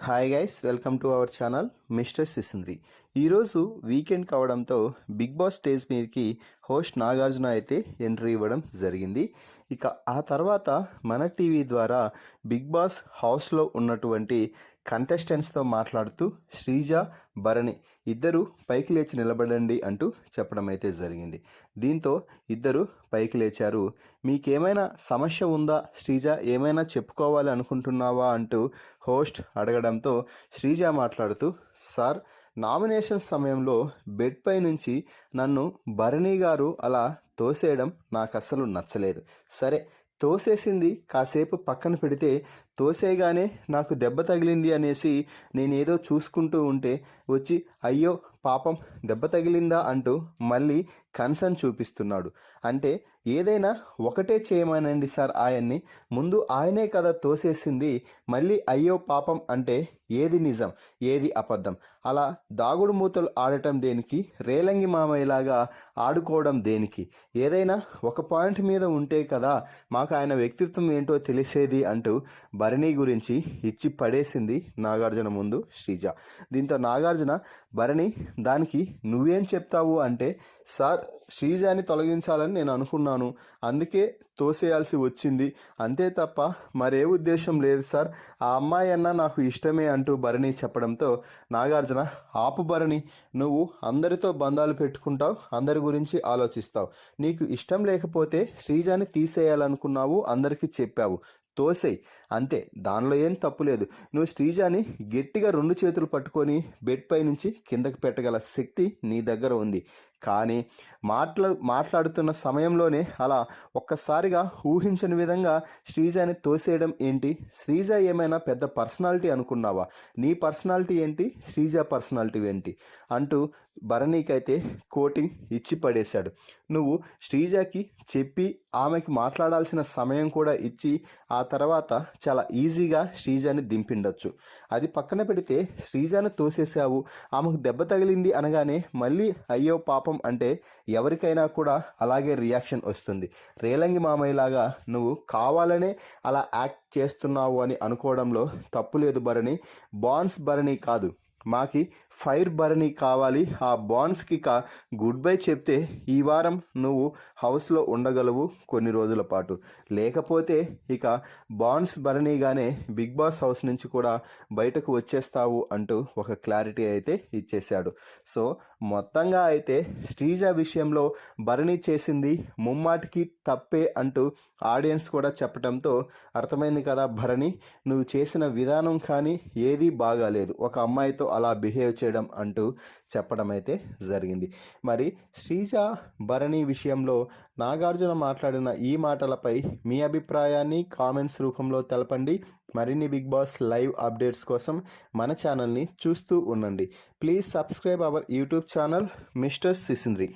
Hi guys, welcome to our channel mister Sisindri. ఈరోజు weekend కావడంతో Big Boss stage మీదకి host Nagarjuna అయితే ఎంట్రీ ఇవ్వడం జరిగింది. ఇక ఆ తర్వాత మన టీవీ ద్వారా బిగ్ బాస్ హౌస్లో ఉన్నటువంటి కంటెస్టెంట్స్తో మాట్లాడుతూ శ్రీజ, భరణి ఇద్దరు పైకి లేచి నిలబడండి అంటూ చెప్పడం అయితే జరిగింది. దీంతో ఇద్దరు పైకి లేచారు. మీకేమైనా సమస్య ఉందా శ్రీజ, ఏమైనా చెప్పుకోవాలి అనుకుంటున్నావా అంటూ హోస్ట్ అడగడంతో శ్రీజ మాట్లాడుతూ, సార్, నామినేషన్ సమయంలో బెడ్ పై నుంచి నన్ను భరణి గారు అలా తోసేయడం నాకు అస్సలు నచ్చలేదు. సరే, తోసేసింది కాసేపు పక్కన పెడితే, తోసేయగానే నాకు దెబ్బ తగిలింది అనేసి నేనేదో చూసుకుంటూ ఉంటే వచ్చి అయ్యో పాపం దెబ్బ తగిలిందా అంటూ మళ్ళీ కన్సర్న్ చూపిస్తున్నాడు. అంటే ఏదైనా ఒకటే చేయమనండి సార్ ఆయన్ని, ముందు ఆయనే కదా తోసేసింది, మళ్ళీ అయ్యో పాపం అంటే ఏది నిజం ఏది అబద్ధం? అలా దాగుడు మూతలు ఆడటం దేనికి? రేలంగి మామయ్యలాగా ఆడుకోవడం దేనికి? ఏదైనా ఒక పాయింట్ మీద ఉంటే కదా మాకు ఆయన వ్యక్తిత్వం ఏంటో తెలిసేది అంటూ భరణి గురించి ఇచ్చి పడేసింది నాగార్జున ముందు శ్రీజ. దీంతో నాగార్జున, భరణి దానికి నువ్వేం చెప్తావు అంటే, సార్, శ్రీజాని తొలగించాలని నేను అనుకున్నాను, అందుకే తోసేయాల్సి వచ్చింది, అంతే తప్ప మరే ఉద్దేశం లేదు సార్, ఆ అమ్మాయి అన్న నాకు ఇష్టమే అంటూ భరణి చెప్పడంతో నాగార్జున, ఆపు భరణి, నువ్వు అందరితో బంధాలు పెట్టుకుంటావు, అందరి గురించి ఆలోచిస్తావు, నీకు ఇష్టం లేకపోతే శ్రీజాని తీసేయాలనుకున్నావు, అందరికీ చెప్పావు, తోసేయ్, అంతే, దానిలో ఏం తప్పు లేదు. నువ్వు శ్రీజాని గట్టిగా 2 చేతులు పట్టుకొని బెడ్ పై నుంచి కిందకి పెట్టగల శక్తి నీ దగ్గర ఉంది. కానీ మాట్లాడుతున్న సమయంలోనే అలా ఒక్కసారిగా ఊహించని విధంగా శ్రీజాని తోసేయడం ఏంటి? శ్రీజ ఏమైనా పెద్ద పర్సనాలిటీ అనుకున్నావా? నీ పర్సనాలిటీ ఏంటి, శ్రీజ పర్సనాలిటీ ఏంటి అంటూ భరణికైతే కోటింగ్ ఇచ్చి పడేశాడు. నువ్వు శ్రీజకి చెప్పి ఆమెకి మాట్లాడాల్సిన సమయం కూడా ఇచ్చి ఆ తర్వాత చాలా ఈజీగా శ్రీజాని దింపిండొచ్చు. అది పక్కన పెడితే శ్రీజాని తోసేసావు, ఆమెకు దెబ్బ తగిలింది అనగానే మళ్ళీ అయ్యో పాపం అంటే ఎవరికైనా కూడా అలాగే రియాక్షన్ వస్తుంది. రేలంగి మామయ్యలాగా నువ్వు కావాలనే అలా యాక్ట్ చేస్తున్నావు అని అనుకోవడంలో తప్పు లేదు భరణి. బాన్స్ భరణి కాదు, మాకి ఫైర్ భరణి కావాలి. ఆ బాన్స్కి గుడ్ బై చెప్తే ఈ వారం నువ్వు హౌస్లో ఉండగలవు కొన్ని రోజుల పాటు, లేకపోతే ఇక బాన్స్ భరణిగానే బిగ్ బాస్ హౌస్ నుంచి కూడా బయటకు వచ్చేస్తావు అంటూ ఒక క్లారిటీ అయితే ఇచ్చేశాడు. సో మొత్తంగా అయితే శ్రీజ విషయంలో భరణి చేసింది ముమ్మాటికి తప్పే అంటూ ఆడియన్స్ కూడా చెప్పడంతో అర్థమైంది కదా భరణి, నువ్వు చేసిన విధానం కానీ ఏదీ బాగాలేదు, ఒక అమ్మాయితో అలా బిహేవ్ చేయడం అంటూ చెప్పడం అయితే జరిగింది. మరి శ్రీజ, భరణి విషయంలో నాగార్జున మాట్లాడిన ఈ మాటలపై మీ అభిప్రాయాన్ని కామెంట్స్ రూపంలో తెలపండి. మరిన్ని బిగ్ బాస్ లైవ్ అప్డేట్స్ కోసం మన ఛానల్ని చూస్తూ ఉండండి. Please subscribe our YouTube channel mister సిసింద్రి.